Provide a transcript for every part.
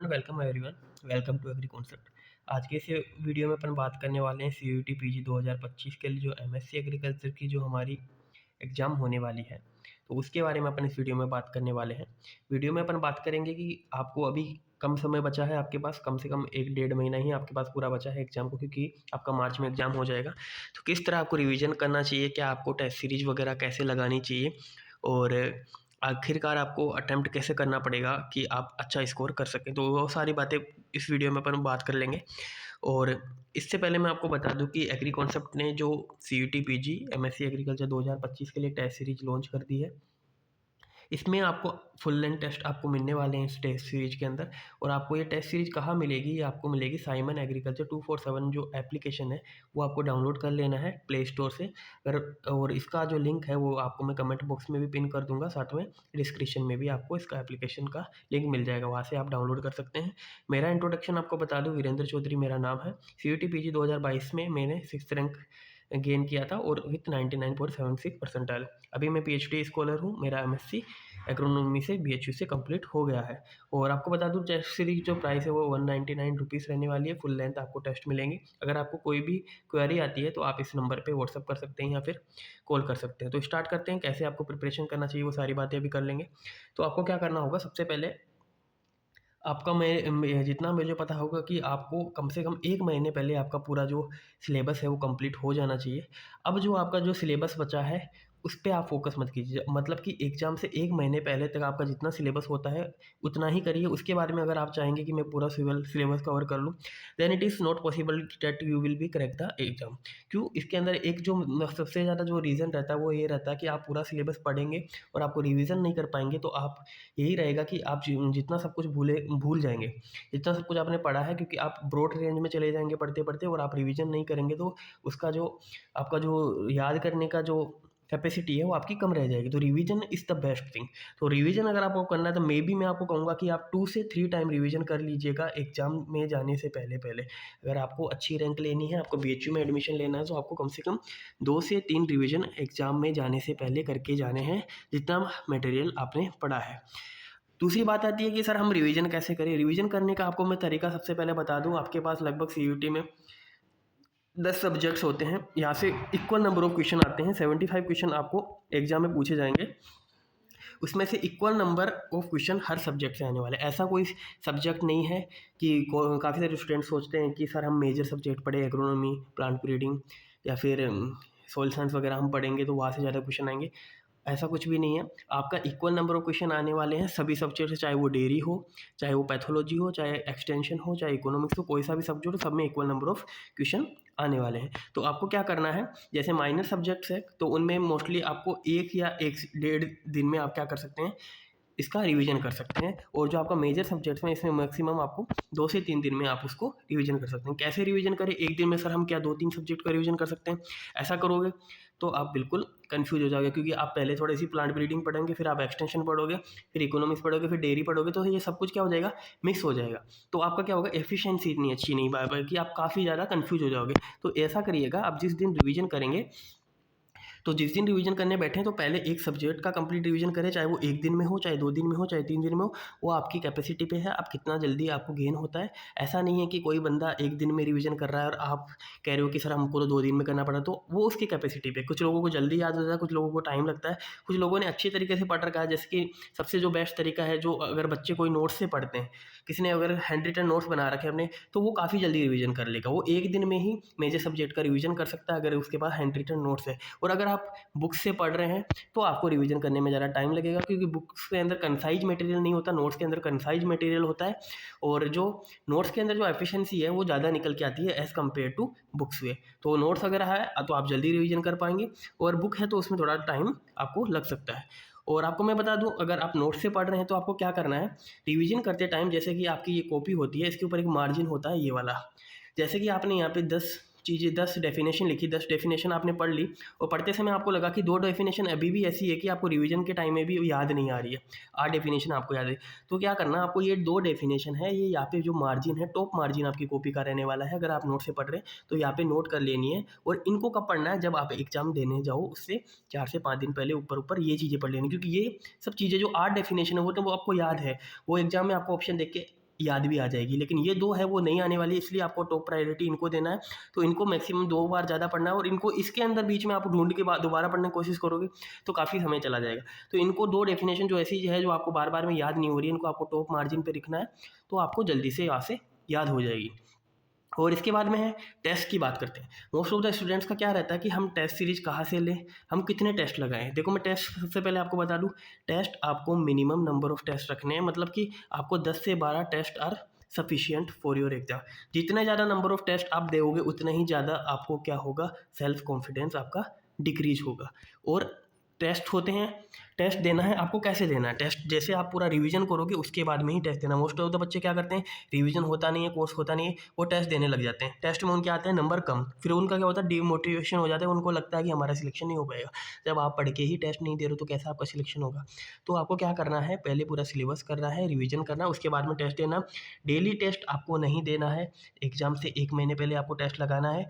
Welcome everyone. Welcome to agree concept. आज के इस वीडियो में अपन बात करने वाले हैं सीयूईटी पीजी 2025 के लिए जो एमएससी एग्रीकल्चर की जो हमारी एग्ज़ाम होने वाली है, तो उसके बारे में अपन इस वीडियो में बात करने वाले हैं। वीडियो में अपन बात करेंगे कि आपको अभी कम समय बचा है, आपके पास कम से कम 1 डेढ़ महीना ही आपके पास पूरा बचा है एग्ज़ाम को, क्योंकि आपका मार्च में एग्ज़ाम हो जाएगा। तो किस तरह आपको रिवीजन करना चाहिए, क्या आपको टेस्ट सीरीज़ वगैरह कैसे लगानी चाहिए और आखिरकार आपको अटेम्प्ट कैसे करना पड़ेगा कि आप अच्छा स्कोर कर सकें, तो वो सारी बातें इस वीडियो में अपन बात कर लेंगे। और इससे पहले मैं आपको बता दूं कि एग्री कॉन्सेप्ट ने जो सीयूटी पीजी एमएससी एग्रीकल्चर 2025 के लिए टेस्ट सीरीज लॉन्च कर दी है। इसमें आपको फुल लेंथ टेस्ट आपको मिलने वाले हैं इस टेस्ट सीरीज के अंदर। और आपको ये टेस्ट सीरीज कहाँ मिलेगी, ये आपको मिलेगी साइमन एग्रीकल्चर 247 जो एप्लीकेशन है, वो आपको डाउनलोड कर लेना है प्ले स्टोर से। अगर और इसका जो लिंक है वो आपको मैं कमेंट बॉक्स में भी पिन कर दूंगा, साथ में डिस्क्रिप्शन में भी आपको इसका एप्लीकेशन का लिंक मिल जाएगा, वहाँ से आप डाउनलोड कर सकते हैं। मेरा इंट्रोडक्शन आपको बता दूँ, वीरेंद्र चौधरी मेरा नाम है। सीयूटी पीजी 2022 में मैंने 6th रैंक गेन किया था और विथ 99.76 परसेंटाइल। अभी मैं पीएचडी स्कॉलर हूँ। मेरा एमएससी एग्रोनॉमी से बीएचयू से कंप्लीट हो गया है। और आपको बता दूं टेस्ट सीरीज जो प्राइस है वो 199 रुपीज़ रहने वाली है। फुल लेंथ आपको टेस्ट मिलेंगे। अगर आपको कोई भी क्वेरी आती है तो आप इस नंबर पे व्हाट्सअप कर सकते हैं या फिर कॉल कर सकते हैं। तो स्टार्ट करते हैं, कैसे आपको प्रिपरेशन करना चाहिए वो सारी बातें अभी कर लेंगे। तो आपको क्या करना होगा, सबसे पहले आपका जितना मुझे पता होगा कि आपको कम से कम 1 महीने पहले आपका पूरा जो सिलेबस है वो कंप्लीट हो जाना चाहिए। अब जो आपका जो सिलेबस बचा है, उस पे आप फ़ोकस मत कीजिए। मतलब कि एग्ज़ाम से 1 महीने पहले तक आपका जितना सिलेबस होता है, उतना ही करिए। उसके बारे में अगर आप चाहेंगे कि मैं पूरा सिलेबस कवर कर लूँ, then it is not possible that you will be crack the exam. क्यों? इसके अंदर एक जो सबसे ज़्यादा जो रीज़न रहता है, वो ये रहता है कि आप पूरा सिलेबस पढ़ेंगे और आपको रिवीज़न नहीं कर पाएँगे, तो आप यही रहेगा कि आप जितना सब कुछ भूल जाएँगे। जितना सब कुछ आपने पढ़ा है, क्योंकि आप ब्रॉड रेंज में चले जाएँगे पढ़ते-पढ़ते और आप रिवीजन नहीं करेंगे, तो उसका जो आपका जो याद करने का जो कैपेसिटी है वो आपकी कम रह जाएगी। तो revision is the best thing. तो रिवीजन अगर आपको करना है तो मेबी मैं आपको कहूँगा कि आप 2 से 3 टाइम रिवीजन कर लीजिएगा एग्ज़ाम में जाने से पहले-पहले। अगर आपको अच्छी रैंक लेनी है, आपको बीएचयू में एडमिशन लेना है, तो आपको कम से कम 2 से 3 रिवीजन एग्ज़ाम में जाने से पहले करके जाने हैं, जितना मटेरियल आपने पढ़ा है। दूसरी बात आती है कि सर हम रिवीजन कैसे करें? रिवीजन करने का आपको मैं तरीका सबसे पहले बता दूँ। आपके पास लगभग सीयूईटी में 10 सब्जेक्ट्स होते हैं। यहाँ से इक्वल नंबर ऑफ क्वेश्चन आते हैं। 75 क्वेश्चन आपको एग्जाम में पूछे जाएंगे। उसमें से equal number of question her subject से आने वाले हैं। ऐसा कोई सब्जेक्ट नहीं है कि काफ़ी सारे स्टूडेंट सोचते हैं कि सर हम मेजर सब्जेक्ट पढ़े, एग्रोनॉमी, प्लांट ब्रीडिंग या फिर सॉइल साइंस वगैरह हम पढ़ेंगे तो वहाँ से ज़्यादा क्वेश्चन आएंगे। ऐसा कुछ भी नहीं है। आपका इक्वल नंबर ऑफ क्वेश्चन आने वाले हैं सभी सब्जेक्ट से, चाहे वो डेयरी हो, चाहे वो पैथोलॉजी हो, चाहे एक्सटेंशन हो, चाहे इकोनॉमिक्स हो, कोई सा भी सब्जेक्ट हो, सब में इक्वल नंबर ऑफ क्वेश्चन आने वाले हैं। तो आपको क्या करना है, जैसे माइनर सब्जेक्ट्स है तो उनमें मोस्टली आपको 1 या 1 से डेढ़ दिन में आप क्या कर सकते हैं, इसका रिवीजन कर सकते हैं। और जो आपका मेजर सब्जेक्ट्स में, इसमें मैक्सिमम आपको 2 से 3 दिन में आप उसको रिवीजन कर सकते हैं। कैसे रिवीजन करें? एक दिन में सर हम क्या 2-3 सब्जेक्ट का रिवीजन कर सकते हैं? ऐसा करोगे तो आप बिल्कुल कन्फ्यूज हो जाओगे, क्योंकि आप पहले थोड़ी सी प्लांट ब्रीडिंग पढ़ेंगे, फिर आप एक्सटेंशन पढ़ोगे, फिर इकोनॉमिक्स पढ़ोगे, फिर डेयरी पढ़ोगे, तो ये सब कुछ क्या हो जाएगा, मिक्स हो जाएगा। तो आपका क्या होगा, एफिशिएंसी इतनी अच्छी नहीं पाएगी, आप काफ़ी ज़्यादा कन्फ्यूज हो जाओगे। तो ऐसा करिएगा, आप जिस दिन रिवीजन करेंगे, तो जिस दिन रिवीजन करने बैठें तो पहले एक सब्जेक्ट का कंप्लीट रिवीजन करें, चाहे वो 1 दिन में हो, चाहे 2 दिन में हो, चाहे 3 दिन में हो। वो आपकी कैपेसिटी पे है, आप कितना जल्दी आपको गेन होता है। ऐसा नहीं है कि कोई बंदा 1 दिन में रिवीजन कर रहा है और आप कह रहे हो कि सर हमको तो 2 दिन में करना पड़ा, तो वो उसकी कैपेसिटी पे। कुछ लोगों को जल्दी याद होता है, कुछ लोगों को टाइम लगता है, कुछ लोगों ने अच्छी तरीके से पढ़ रखा है। जैसे कि सबसे जो बेस्ट तरीका है, जो अगर बच्चे कोई नोट्स से पढ़ते हैं, किसी ने अगर हैंड रिटन नोट्स बना रखे हैं अपने, तो वो काफ़ी जल्दी रिवीजन कर लेगा। वो 1 दिन में ही मेजर सब्जेक्ट का रिवीजन कर सकता है, अगर उसके पास हैंड रिटन नोट्स है। और अगर आप बुक से पढ़ रहे हैं तो आपको रिवीजन करने में ज़्यादा टाइम लगेगा, क्योंकि बुक्स के अंदर कंसाइज मटेरियल नहीं होता, नोट्स के अंदर कंसाइज मटेरियल होता है। और जो नोट्स के अंदर जो एफिशिएंसी है वो ज़्यादा निकल के आती है एज़ कम्पेयर टू बुक्स में। तो नोट्स अगर है तो आप जल्दी रिवीजन कर पाएंगे, और बुक है तो उसमें थोड़ा टाइम आपको लग सकता है। और आपको मैं बता दूं, अगर आप नोट्स से पढ़ रहे हैं तो आपको क्या करना है, रिवीजन करते टाइम, जैसे कि आपकी ये कॉपी होती है, इसके ऊपर एक मार्जिन होता है ये वाला। जैसे कि आपने यहाँ पे 10 चीज़ें, 10 डेफिनेशन लिखी, 10 डेफिनेशन आपने पढ़ ली, और पढ़ते समय आपको लगा कि 2 डेफिनेशन अभी भी ऐसी है कि आपको रिवीजन के टाइम में भी याद नहीं आ रही है, 8 डेफिनेशन आपको याद है। तो क्या करना, आपको ये 2 डेफिनेशन है, ये यहाँ पे जो मार्जिन है, टॉप मार्जिन आपकी कॉपी का रहने वाला है। अगर आप नोट से पढ़ रहे हैं तो यहाँ पे नोट कर लेनी है। और इनको कब पढ़ना है, जब आप एग्जाम देने जाओ उससे 4 से 5 दिन पहले ऊपर ऊपर ये चीज़ें पढ़ लेनी, क्योंकि ये सब चीज़ें जो 8 डेफिनेशन है वो तो वो आपको याद है, वो एग्जाम में आपको ऑप्शन देख के याद भी आ जाएगी। लेकिन ये 2 है वो नहीं आने वाली, इसलिए आपको टॉप प्रायोरिटी इनको देना है। तो इनको मैक्सिमम 2 बार ज़्यादा पढ़ना है और इनको इसके अंदर बीच में आप ढूँढ के बाद दोबारा पढ़ने की कोशिश करोगे तो काफ़ी समय चला जाएगा। तो इनको 2 डेफिनेशन जो ऐसी है जो आपको बार-बार में याद नहीं हो रही है, इनको आपको टॉप मार्जिन पे लिखना है, तो आपको जल्दी से यहाँ से याद हो जाएगी। और इसके बाद में है टेस्ट की बात करते हैं। मोस्ट ऑफ द स्टूडेंट्स का क्या रहता है कि हम टेस्ट सीरीज़ कहाँ से लें, हम कितने टेस्ट लगाएँ। देखो मैं टेस्ट सबसे पहले आपको बता दूँ, टेस्ट आपको मिनिमम नंबर ऑफ टेस्ट रखने हैं, मतलब कि आपको 10 से 12 test are sufficient for your exam. जितने ज़्यादा नंबर ऑफ टेस्ट आप दोगे उतना ही ज़्यादा आपको क्या होगा, सेल्फ कॉन्फिडेंस आपका डिक्रीज होगा। और टेस्ट होते हैं, टेस्ट देना है आपको, कैसे देना है टेस्ट, जैसे आप पूरा रिवीजन करोगे उसके बाद में ही टेस्ट देना। मोस्ट ऑफ द बच्चे क्या करते हैं, रिवीजन होता नहीं है, कोर्स होता नहीं है, वो टेस्ट देने लग जाते हैं। टेस्ट में उनके आते हैं नंबर कम, फिर उनका क्या होता है, डीमोटिवेशन हो जाता है, उनको लगता है कि हमारा सिलेक्शन नहीं हो पाएगा। जब आप पढ़ के ही टेस्ट नहीं दे रहे हो तो कैसा आपका सिलेक्शन होगा। तो आपको क्या करना है, पहले पूरा सिलेबस करना है, रिविजन करना है, उसके बाद में टेस्ट देना। डेली टेस्ट आपको नहीं देना है, एग्जाम से 1 महीने पहले आपको टेस्ट लगाना है।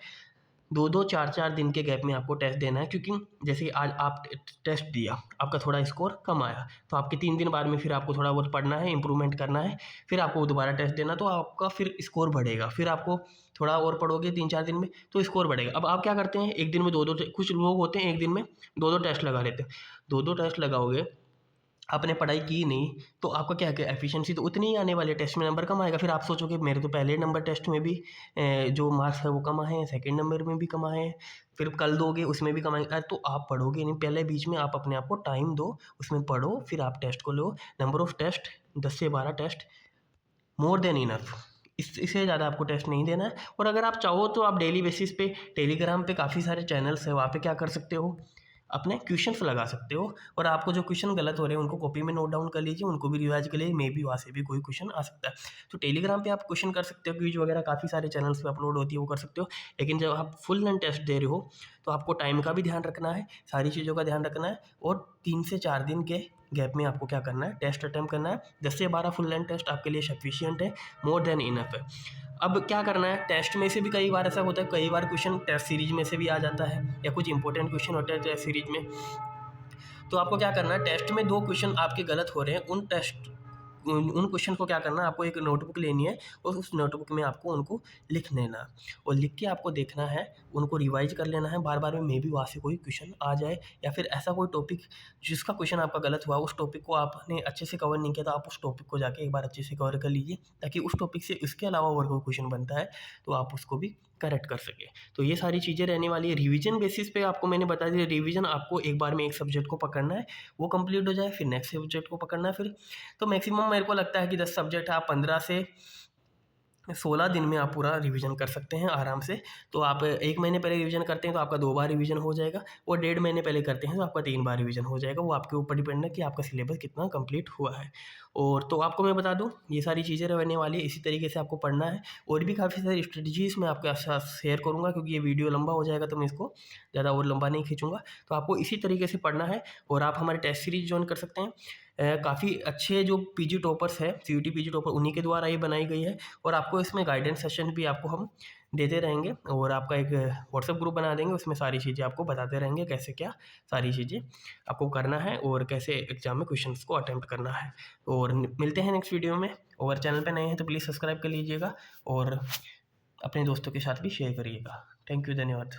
2-2, 4-4 दिन के गैप में आपको टेस्ट देना है, क्योंकि जैसे आज आप टेस्ट दिया, आपका थोड़ा स्कोर कम आया, तो आपके 3 दिन बाद में फिर आपको थोड़ा बहुत पढ़ना है, इम्प्रूवमेंट करना है, फिर आपको दोबारा टेस्ट देना, तो आपका फिर स्कोर बढ़ेगा। फिर आपको थोड़ा और पढ़ोगे 3-4 दिन में तो स्कोर बढ़ेगा। अब आप क्या करते हैं, एक दिन में 2-2 कुछ लोग होते हैं एक दिन में 2-2 टेस्ट लगा लेते हैं। 2-2 टेस्ट लगाओगे, आपने पढ़ाई की नहीं, तो आपका क्या है, एफिशिएंसी तो उतनी ही आने वाली है, टेस्ट में नंबर कम आएगा। फिर आप सोचोगे मेरे तो पहले नंबर टेस्ट में भी जो मार्क्स है वो कम आए हैं, सेकंड नंबर में भी कम आए हैं, फिर कल दोगे उसमें भी कम आएंगे। तो आप पढ़ोगे नहीं, पहले बीच में आप अपने आप को टाइम दो, उसमें पढ़ो, फिर आप टेस्ट को लो। नंबर ऑफ टेस्ट 10 से 12 टेस्ट मोर देन इनफ, इससे ज़्यादा आपको टेस्ट नहीं देना है। और अगर आप चाहो तो आप डेली बेसिस पे टेलीग्राम पे काफ़ी सारे चैनल्स है, वहाँ पे क्या कर सकते हो, अपने क्वेश्चंस लगा सकते हो, और आपको जो क्वेश्चन गलत हो रहे हैं उनको कॉपी में नोट डाउन कर लीजिए, उनको भी रिवाइज कर लीजिए, मे बी वहाँ से भी कोई क्वेश्चन आ सकता है। तो टेलीग्राम पे आप क्वेश्चन कर सकते हो, क्विज वगैरह काफ़ी सारे चैनल्स पे अपलोड होती है, वो कर सकते हो। लेकिन जब आप फुल लेंथ टेस्ट दे रहे हो तो आपको टाइम का भी ध्यान रखना है, सारी चीज़ों का ध्यान रखना है, और 3 से 4 दिन के गैप में आपको क्या करना है, टेस्ट अटैम्प्ट करना है। 10 से 12 फुल लेंथ टेस्ट आपके लिए सफिशिएंट है, मोर देन इनफ है। अब क्या करना है, टेस्ट में से भी कई बार ऐसा होता है, कई बार क्वेश्चन टेस्ट सीरीज में से भी आ जाता है, या कुछ इंपॉर्टेंट क्वेश्चन होते हैं टेस्ट सीरीज में। तो आपको क्या करना है, टेस्ट में 2 क्वेश्चन आपके गलत हो रहे हैं, उन क्वेश्चन को क्या करना है, आपको एक नोटबुक लेनी है और उस नोटबुक में आपको उनको लिख लेना है, और लिख के आपको देखना है, उनको रिवाइज कर लेना है बार बार में, मे बी वहाँ से कोई क्वेश्चन आ जाए, या फिर ऐसा कोई टॉपिक जिसका क्वेश्चन आपका गलत हुआ, उस टॉपिक को आपने अच्छे से कवर नहीं किया, तो आप उस टॉपिक को जाके एक बार अच्छे से कवर कर लीजिए, ताकि उस टॉपिक से इसके अलावा और कोई क्वेश्चन बनता है तो आप उसको भी करेक्ट कर सकें। तो ये सारी चीज़ें रहने वाली है। रिवीजन बेसिस पे आपको मैंने बता दिया, रिवीजन आपको एक बार में एक सब्जेक्ट को पकड़ना है, वो कंप्लीट हो जाए, फिर नेक्स्ट सब्जेक्ट को पकड़ना है। फिर तो मैक्सिमम मेरे को लगता है कि 10 सब्जेक्ट आप 15 से 16 दिन में आप पूरा रिवीजन कर सकते हैं आराम से। तो आप 1 महीने पहले रिवीजन करते हैं तो आपका 2 बार रिवीजन हो जाएगा, और 1.5 महीने पहले करते हैं तो आपका 3 बार रिवीजन हो जाएगा। वो आपके ऊपर डिपेंड है कि आपका सिलेबस कितना कंप्लीट हुआ है। और तो आपको मैं बता दूँ, ये सारी चीज़ें रहने वाली है, इसी तरीके से आपको पढ़ना है। और भी काफ़ी सारी स्ट्रेटजीज़ मैं आपके साथ शेयर करूँगा, क्योंकि ये वीडियो लंबा हो जाएगा तो मैं इसको ज़्यादा और लंबा नहीं खींचूँगा। तो आपको इसी तरीके से पढ़ना है, और आप हमारे टेस्ट सीरीज़ जॉइन कर सकते हैं। काफ़ी अच्छे जो पीजी टॉपर्स है, सीयूटी पीजी टॉपर, उन्हीं के द्वारा ये बनाई गई है, और आपको इसमें गाइडेंस सेशन भी आपको हम देते रहेंगे, और आपका एक व्हाट्सएप ग्रुप बना देंगे, उसमें सारी चीज़ें आपको बताते रहेंगे कैसे क्या सारी चीज़ें आपको करना है, और कैसे एग्जाम में क्वेश्चंस को अटेम्प्ट करना है। और मिलते हैं नेक्स्ट वीडियो में। और चैनल पे नए हैं तो प्लीज़ सब्सक्राइब कर लीजिएगा, और अपने दोस्तों के साथ भी शेयर करिएगा। थैंक यू, धन्यवाद।